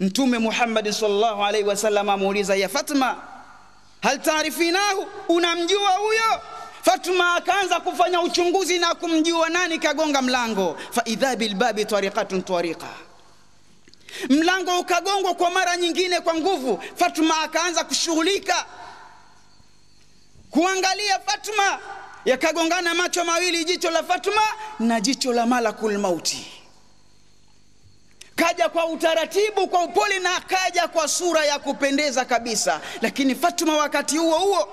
Mtume Muhammad sallallahu alaihi wasallam amuuliza, ya Fatma, hal taarifinahu, unamjua huyo? Fatma akaanza kufanya uchunguzi na kumjua nani kagonga mlango. Fa idha bil babi tariqatun tariqa, mlango ukagongwa kwa mara nyingine kwa nguvu. Fatma akaanza kushughulika kuangalia. Fatma yakagongana macho mawili, jicho la Fatma na jicho la malakul mauti. Kaja kwa utaratibu, kwa upole, na kaja kwa sura ya kupendeza kabisa. Lakini Fatma wakati huo huo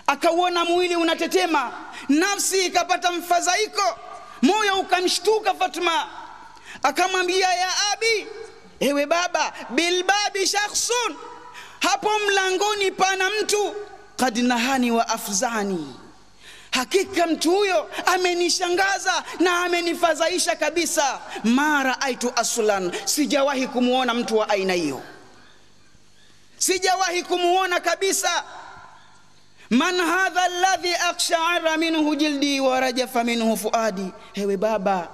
akauona mwili unatetema, nafsi ikapata mfadhaiko, moyo ukamshtuka. Fatma akamwambia, ya abi, ewe baba, bilbabi shakhsun, hapo mlangoni pana mtu, qad nahani wa afzani, hakika mtu huyo amenishangaza na amenifadhaisha kabisa. Mara aitu aslan, sijawahi kumuona mtu wa aina hiyo, sijawahi kumuona kabisa. Man hadha alladhi aqsha'ara minhu jildi wa rajafa minhu fuadi, ewe baba,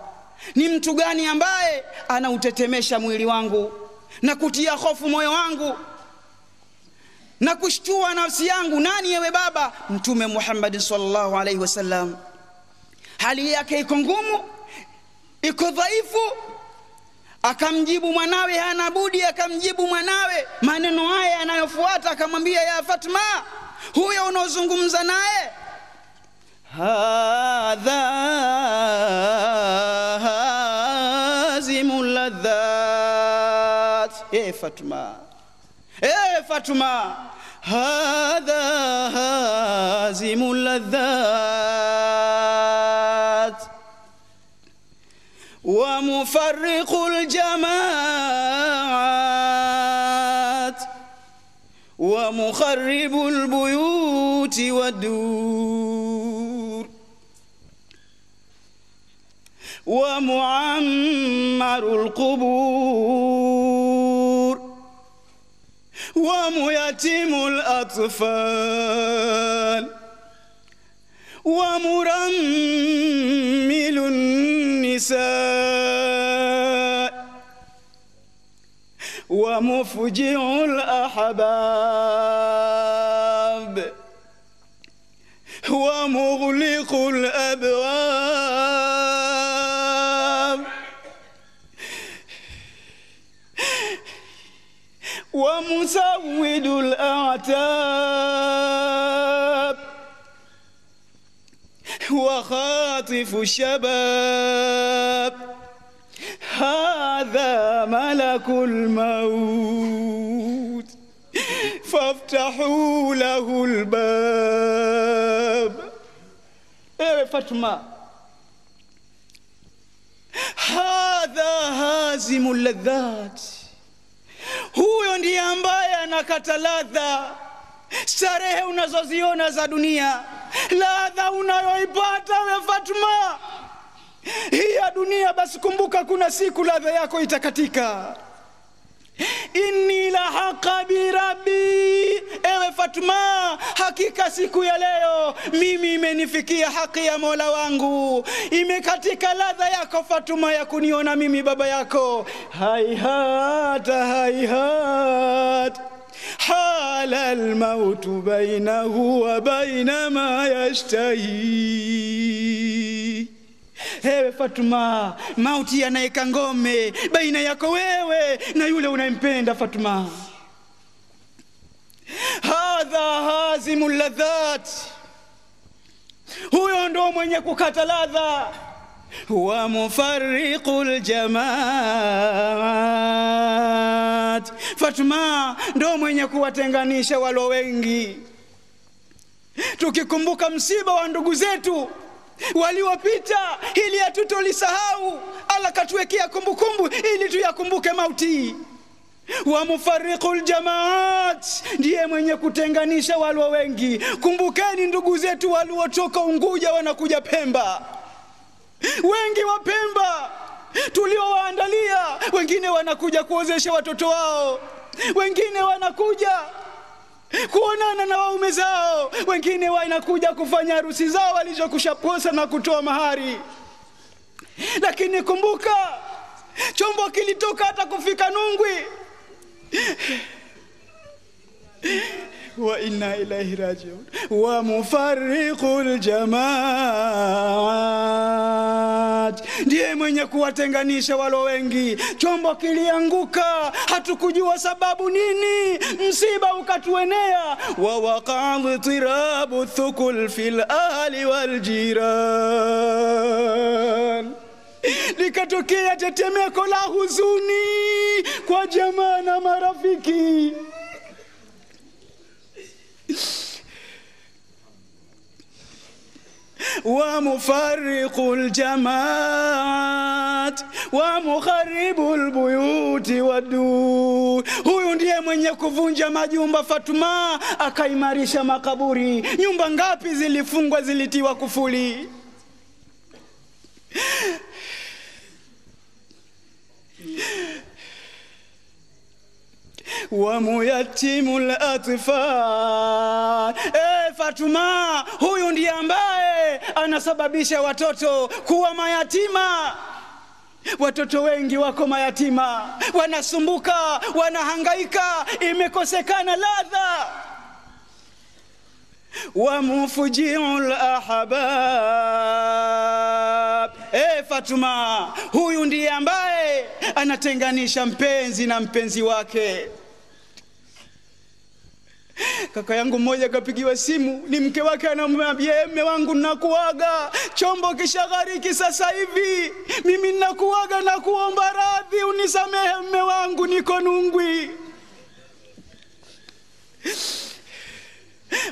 ni mtu gani ambaye anautetemesha mwili wangu na kutia hofu moyo wangu na kushtua nafsi yangu? Nani ewe baba? Mtume Muhammad sallallahu alaihi wasallam, hali yake iko ngumu, iko dhaifu. Akamjibu mwanawe, hana budi akamjibu mwanawe maneno haya yanayofuata. Akamwambia, ya Fatma, huyo unaozungumza naye, hadha hazimul ladhat. Fatma, Fatma, hadha hazimul ladhat wa mufarriqul jamaat wa mukharribul buyuti wadur wa muammarul qubur wa muyatimul atfal wa murammilun nisa wa mufji'ul ahbab wa mughliqul abwab wa musawwidul a'tab wa khatifu shabab. Hadha malakul maut faftahu lahu albab. Ewe Fatma, hadha hazimul ladhat, huyo ndiye ambaye anakata ladha, starehe unazoziona za dunia, ladha unayoipata we Fatma hii ya dunia. Basi kumbuka kuna siku ladha yako itakatika. Inni la haqa bi rabbi, ewe Fatma, hakika siku ya leo mimi imenifikia haki ya Mola wangu, imekatika ladha yako Fatma ya kuniona mimi baba yako. Hayhata hayhat hala almaut bainahu wa baina ma yashtahi. Ewe Fatma, mauti yanaeka ngome baina yako wewe na yule unayempenda Fatma. Hadha hazimul ladhat, huyo ndo mwenye kukata ladha. Wa mufarriqul jamaat, Fatma ndo mwenye kuwatenganisha walo wengi. Tukikumbuka msiba wa ndugu zetu waliopita ili hatutolisahau, Allah katuwekea kumbukumbu ili tuyakumbuke mauti. Wa mufarriqul jamaat, ndiye mwenye kutenganisha walo wengi. Kumbukeni ndugu zetu waliotoka Unguja wanakuja Pemba, wengi wa Pemba tuliowaandalia, wengine wanakuja kuozesha watoto wao, wengine wanakuja kuonana na waume zao, wengine wanakuja kufanya harusi zao walizokushaposa na kutoa mahari. Lakini kumbuka, chombo kilitoka hata kufika Nungwi, wa inna ilaihi rajiun. Wa mufarriqul jamaat, ndiye mwenye kuwatenganisha walo wengi. Chombo kilianguka, hatukujua sababu nini, msiba ukatuenea. Wa waqa'u tirabu thukul fil ahli wal jiran, likatokea tetemeko la huzuni kwa jamaa na marafiki. Wa mufarriqul jamaat wa mukharibul buyuti wadur, huyu ndiye mwenye kuvunja majumba Fatuma, akaimarisha makaburi. Nyumba ngapi zilifungwa, zilitiwa kufuli? Wa muyatimul atfal, Fatuma huyu ndiye ambaye anasababisha watoto kuwa mayatima. Watoto wengi wako mayatima, wanasumbuka, wanahangaika, imekosekana ladha. Wa mufujiul ahbab, Fatuma huyu ndiye ambaye anatenganisha mpenzi na mpenzi wake. Kaka yangu mmoja kapigiwa simu, ni mke wake, anamwambia mume wangu nakuaga, chombo kishagariki sasa hivi, mimi nakuaga na kuomba radhi, unisamehe mume wangu, niko Nungwi.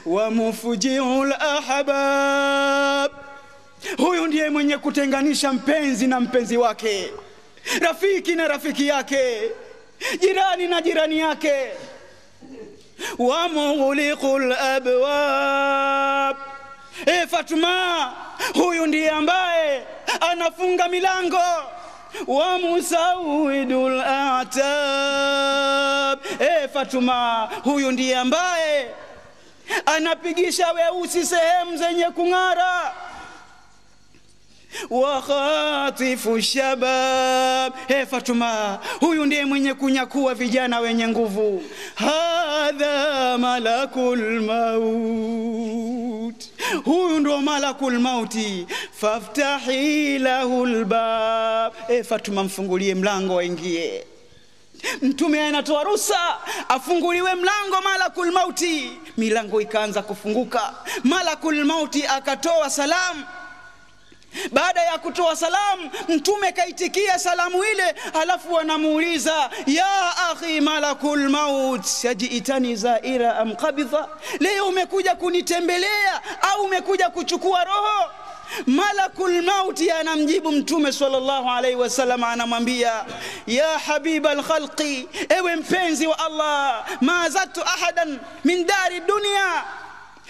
Wa mufujiul ahbab, huyu ndiye mwenye kutenganisha mpenzi na mpenzi wake, rafiki na rafiki yake, jirani na jirani yake. Wa mughliqul abwab, Fatuma huyu ndiye ambaye anafunga milango. Wa musawidul a'tab, Fatuma huyu ndiye ambaye anapigisha weusi sehemu zenye kung'ara. Wa khatifu shabab, Fatuma huyu ndiye mwenye kunyakua vijana wenye nguvu. Hadha malakul maut, huyu ndo malakul mauti. Faftahi lahul bab, Fatuma mfungulie mlango aingie. Mtume anatoa ruhusa afunguliwe mlango malakul mauti. Milango ikaanza kufunguka, malakul mauti akatoa salamu. Baada ya kutoa salamu, mtume kaitikia salamu ile, alafu anamuuliza, ya akhi malakul maut, yajiitani zaira am qabidha, leo umekuja kunitembelea au umekuja kuchukua roho? Malakul mauti anamjibu mtume sallallahu alaihi wasallam, anamwambia, ya habibal khalqi, ewe mpenzi wa Allah, ma zatu ahadan min dari dunya,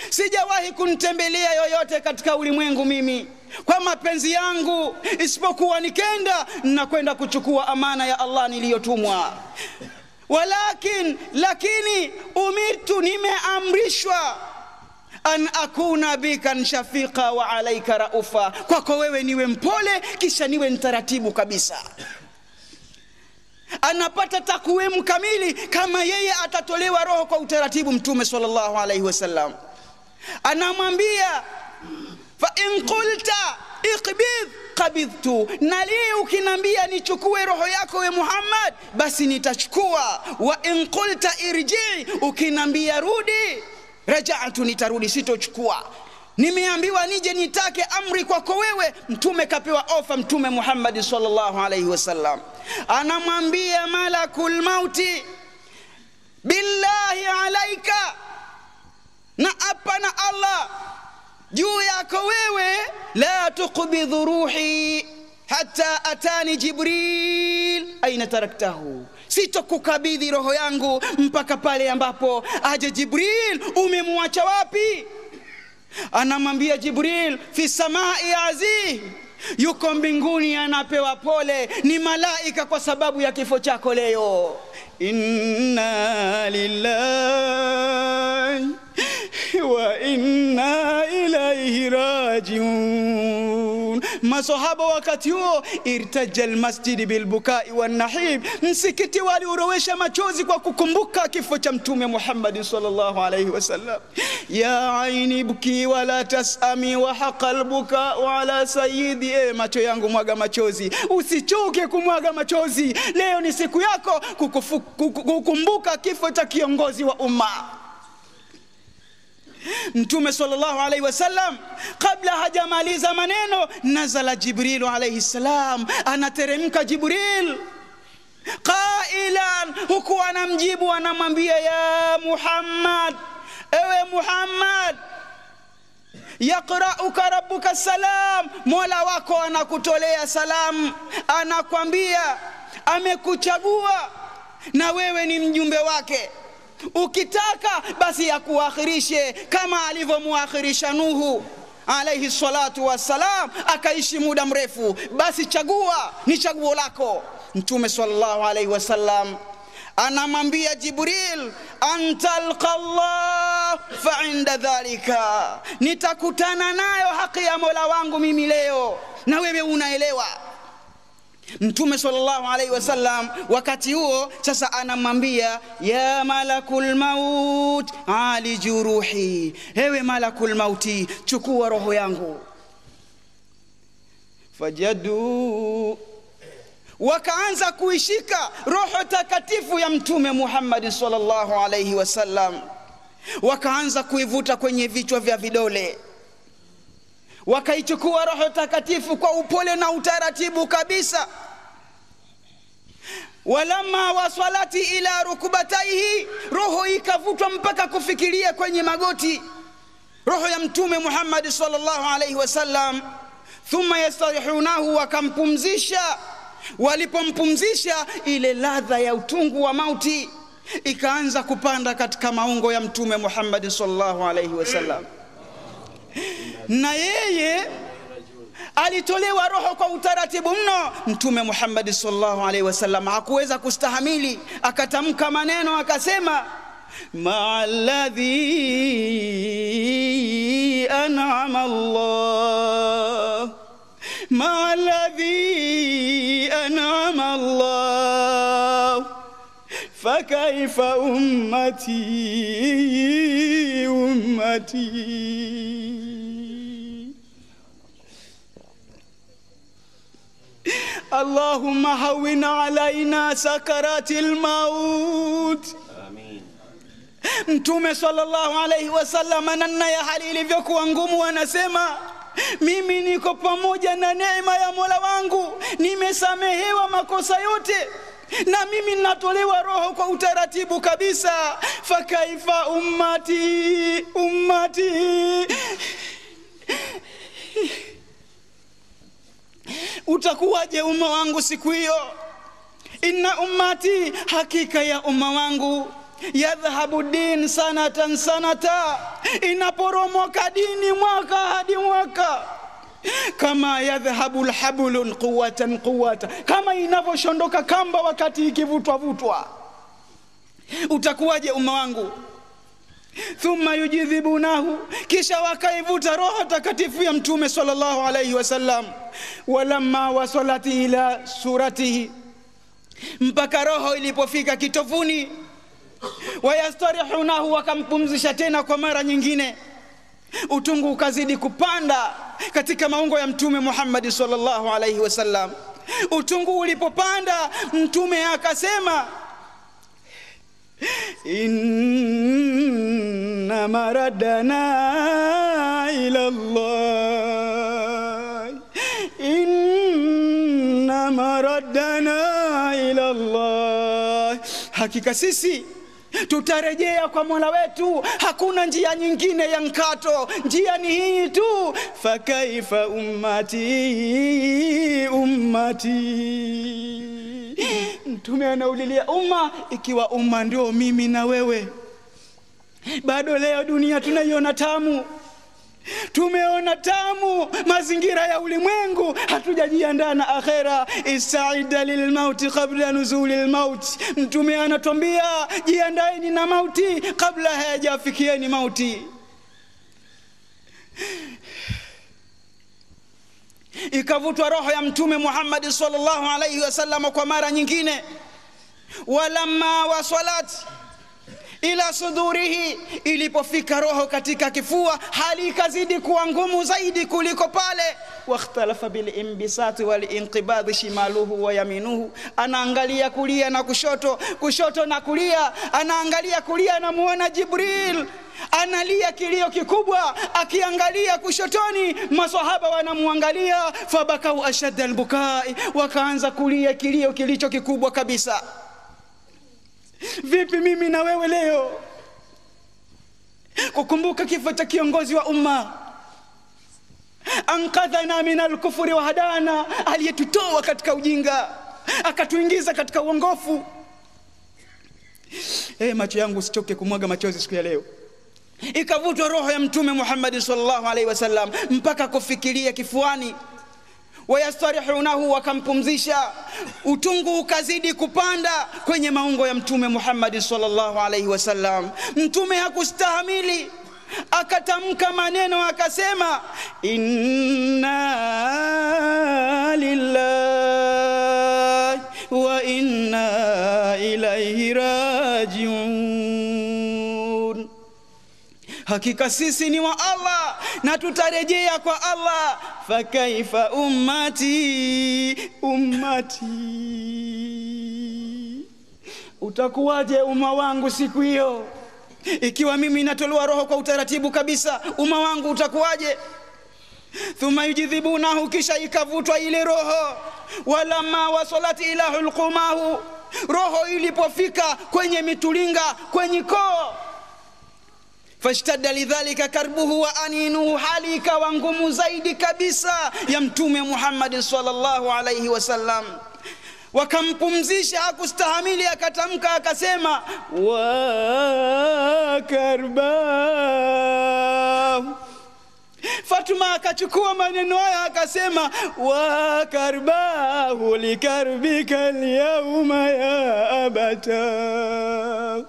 sijawahi kunitembelea yoyote katika ulimwengu mimi kwa mapenzi yangu, isipokuwa nikenda na kwenda kuchukua amana ya Allah niliyotumwa. Lakini umirtu, nimeamrishwa, an akuna bika shafiqa wa alaika raufa, kwako wewe niwe mpole kisha niwe mtaratibu kabisa. Anapata takwimu kamili kama yeye atatolewa roho kwa utaratibu. Mtume sallallahu alaihi wasallam anamwambia, fa in qulta iqbid qabidtu, na leo ukinambia nichukue roho yako we Muhammad, basi nitachukua. Wa in qulta irji, ukinambia rudi, raja'tu, nitarudi, sitochukua. Nimeambiwa nije nitake amri kwako wewe. Mtume kapewa ofa, Mtume Muhammad sallallahu alaihi wasallam anamwambia malakul mauti, billahi alaika, na apa na Allah juu yako wewe, la tuqbidhu ruhi hatta atani Jibril aina taraktahu, sitokukabidhi roho yangu mpaka pale ambapo aje Jibril. Umemwacha wapi? Anamwambia Jibril, fi samai azih, yuko mbinguni anapewa pole, ni malaika kwa sababu ya kifo chako leo. Inna lillahi wa inna ilaihi rajiun. Masahaba wakati huo irtajal masjid bilbukai wan nahib, msikiti waliurowesha machozi kwa kukumbuka kifo cha Mtume Muhammad sallallahu alayhi wasallam. Ya aini buki wala tasami wa haqal buka ala sayyidi, macho yangu mwaga machozi, usichoke kumwaga machozi. Leo ni siku yako kukumbuka kifo cha kiongozi wa umma. Mtume sallallahu alayhi wasallam kabla hajamaliza maneno, nazala Jibril alayhi salam, anateremka Jibril qailan, huku anamjibu anamwambia, ya Muhammad, ewe Muhammad, yaqra'uka rabbuka salam, Mola wako anakutolea salamu, anakwambia amekuchagua na wewe ni mjumbe wake. Ukitaka basi akuakhirishe kama alivyomuakhirisha Nuhu alayhi salatu wassalam, akaishi muda mrefu. Basi chagua, ni chaguo lako. Mtume sallallahu alayhi wasallam anamwambia Jibril, antalqa Allah fa inda dhalika, nitakutana nayo haki ya Mola wangu mimi leo, na wewe unaelewa. Mtume sallallahu alayhi wasallam wakati huo sasa anamwambia, ya malakul maut ali juruhi, ewe malakul mauti, chukua roho yangu. Fajadu, wakaanza kuishika roho takatifu ya Mtume Muhammad sallallahu alayhi wasallam, wakaanza kuivuta kwenye vichwa vya vidole, wakaichukua roho takatifu kwa upole na utaratibu kabisa. Walamma wasalati ila rukubataihi, roho ikavutwa mpaka kufikiria kwenye magoti, roho ya Mtume Muhammad sallallahu alayhi wasallam. Thumma yastarihunahu, wakampumzisha. Walipompumzisha, ile ladha ya utungu wa mauti ikaanza kupanda katika maungo ya Mtume Muhammad sallallahu alayhi wasallam, na yeye alitolewa roho kwa utaratibu mno. Mtume Muhammad sallallahu alayhi wasallam hakuweza kustahamili, akatamka maneno akasema, ma'alladhi an'ama Allah, ma'alladhi an'ama Allah, fakaifa ummati ummati. اللهم هون علينا سكرات الموت. آمين. Mtume sallallahu alayhi wasallam anana ya hali ilivyokuwa ngumu anasema, mimi niko pamoja na neema ya Mola wangu, nimesamehewa makosa yote, na mimi natolewa roho kwa utaratibu kabisa. Fakaifa ummati ummati, utakuwaje umma wangu siku hiyo? Inna ummati, hakika ya umma wangu, yadhhabu din sanatan sanata, inaporomoka dini mwaka hadi mwaka, kama yadhhabu alhablun quwwatan quwwata, kama inavyoshondoka kamba wakati ikivutwa vutwa. Utakuwaje umma wangu? Thumma yujidhibunahu, kisha wakaivuta roho takatifu ya Mtume sallallahu alayhi wasallam. Walamma wasalati ila suratihi, mpaka roho ilipofika kitovuni. Wayastarihunahu, wakampumzisha tena kwa mara nyingine. Utungu ukazidi kupanda katika maungo ya Mtume Muhammad sallallahu alayhi wasallam. Utungu ulipopanda, Mtume akasema, inna maradana ila Allah, inna maradana ila Allah, hakika sisi tutarejea kwa Mola wetu, hakuna njia nyingine ya mkato, njia ni hii tu. Fakaifa ummati ummati, Mtume anaulilia umma, ikiwa umma ndio mimi na wewe. Bado leo dunia tunaiona tamu, tumeona tamu mazingira ya ulimwengu, hatujajiandaa na akhera. Ista'ida lilmauti qabla nuzulil maut, Mtume anatuambia jiandaeni na mauti kabla hayajafikieni mauti. ikavutwa roho ya mtume Muhammad sallallahu alayhi wasallam kwa mara nyingine. Walamma wasalat ila sudurihi, ilipofika roho katika kifua, hali ikazidi kuwa ngumu zaidi kuliko pale. Wakhtalafa bil imbisati wal inqibad shimaluhu wa yaminuhu, anaangalia kulia na kushoto, kushoto na kulia. Anaangalia kulia, anamuona Jibril analia kilio kikubwa, akiangalia kushotoni, maswahaba wanamuangalia. Fabakau ashadda albukai, wakaanza kulia kilio kilicho kikubwa kabisa. Vipi mimi na wewe leo kukumbuka kifo cha kiongozi wa umma, ankadhana min al-kufri wa hadana, aliyetutoa katika ujinga akatuingiza katika uongofu. Macho yangu usichoke kumwaga machozi siku ya leo. Ikavutwa roho ya mtume Muhammad sallallahu alaihi wasallam mpaka kufikiria kifuani. Wayastarihunahu, wakampumzisha. Utungu ukazidi kupanda kwenye maungo ya mtume Muhammad sallallahu alaihi wasallam. Mtume hakustahimili, akatamka maneno akasema, inna lillahi wa inna ilaihi rajiun, hakika sisi ni wa Allah na tutarejea kwa Allah. Fakaifa ummati, ummati, utakuwaje umma wangu siku hiyo? Ikiwa mimi natolewa roho kwa utaratibu kabisa, umma wangu utakuwaje? Thumma yujidhibunahu, kisha ikavutwa ile roho. Walamma wasalat ila hulqumahu, roho ilipofika kwenye mitulinga, kwenye koo, fashtadda lidhalika karbuhu wa aninuhu, hali ikawa ngumu zaidi kabisa ya mtume Muhammad sallallahu alaihi wasallam. Wakampumzisha, hakustahimili, akatamka akasema, wa karbahu. Fatuma akachukua maneno haya akasema, wa karbahu likarbika alyawma ya abata,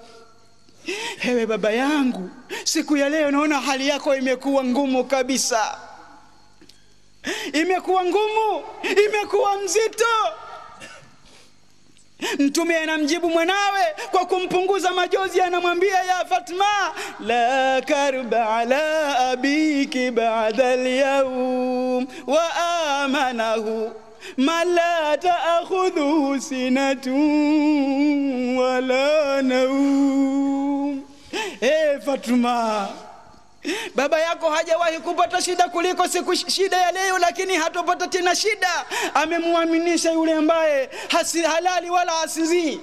hewe baba yangu, siku ya leo naona hali yako imekuwa ngumu kabisa, imekuwa ngumu, imekuwa mzito. Mtume anamjibu mwanawe kwa kumpunguza majozi, anamwambia, ya Fatma, la karba ala abiki ba'da al-yawm wa amanahu ma la ta'khudhu sinatun wala nawm. Fatma, baba yako hajawahi kupata shida kuliko siku shida ya leo, lakini hatopata tena shida. Amemuaminisha yule ambaye halali wala hasizi.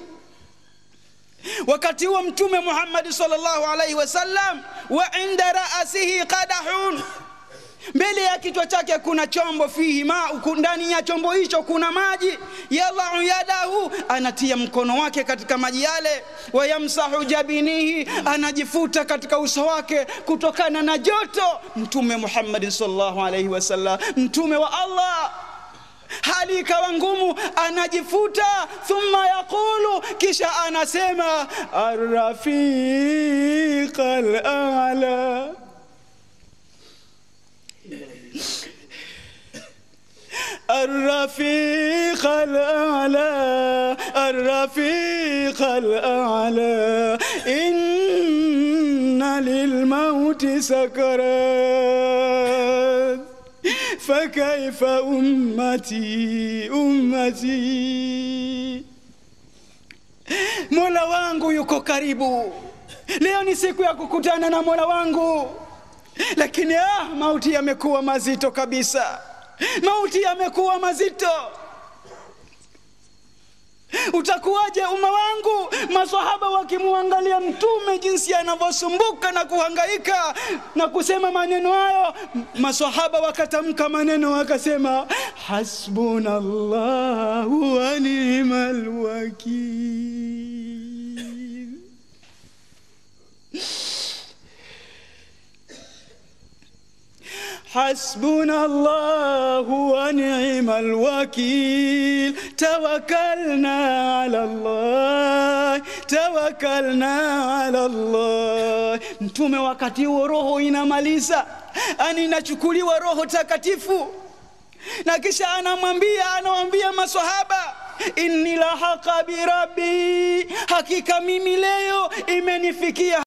Wakati huo mtume Muhammad sallallahu alaihi wasallam, wa inda ra'sihi qadahun, mbele ya kichwa chake kuna chombo, fihi ma, ndani ya chombo hicho kuna maji. Yadau yadahu, anatia mkono wake katika maji yale. Wayamsahu jabinihi, anajifuta katika uso wake kutokana na joto. Mtume Muhammad sallallahu alaihi wasallam, mtume wa Allah, hali ikawa ngumu, anajifuta. Thumma yaqulu, kisha anasema, ar-rafiq al-a'la, الرفيق الأعلى، الرفيق الأعلى، إن للموت سكرات فكيف أمتي أمتي. Mola wangu yuko karibu, leo ni siku ya kukutana na Mola wangu, lakini mauti yamekuwa mazito kabisa, mauti yamekuwa mazito. Utakuwaje umma wangu? Maswahaba wakimuangalia mtume jinsi anavyosumbuka na kuhangaika na kusema maneno hayo, maswahaba wakatamka maneno wakasema, hasbunallahu wa ni'mal wakil. حسبنا الله ونعم الوكيل توكلنا على الله توكلنا على الله. Mtume wakati huo roho inamaliza, inachukuliwa roho takatifu. Na kisha anawaambia maswahaba, inni la haqa bi rabbi, hakika mimi leo imenifikia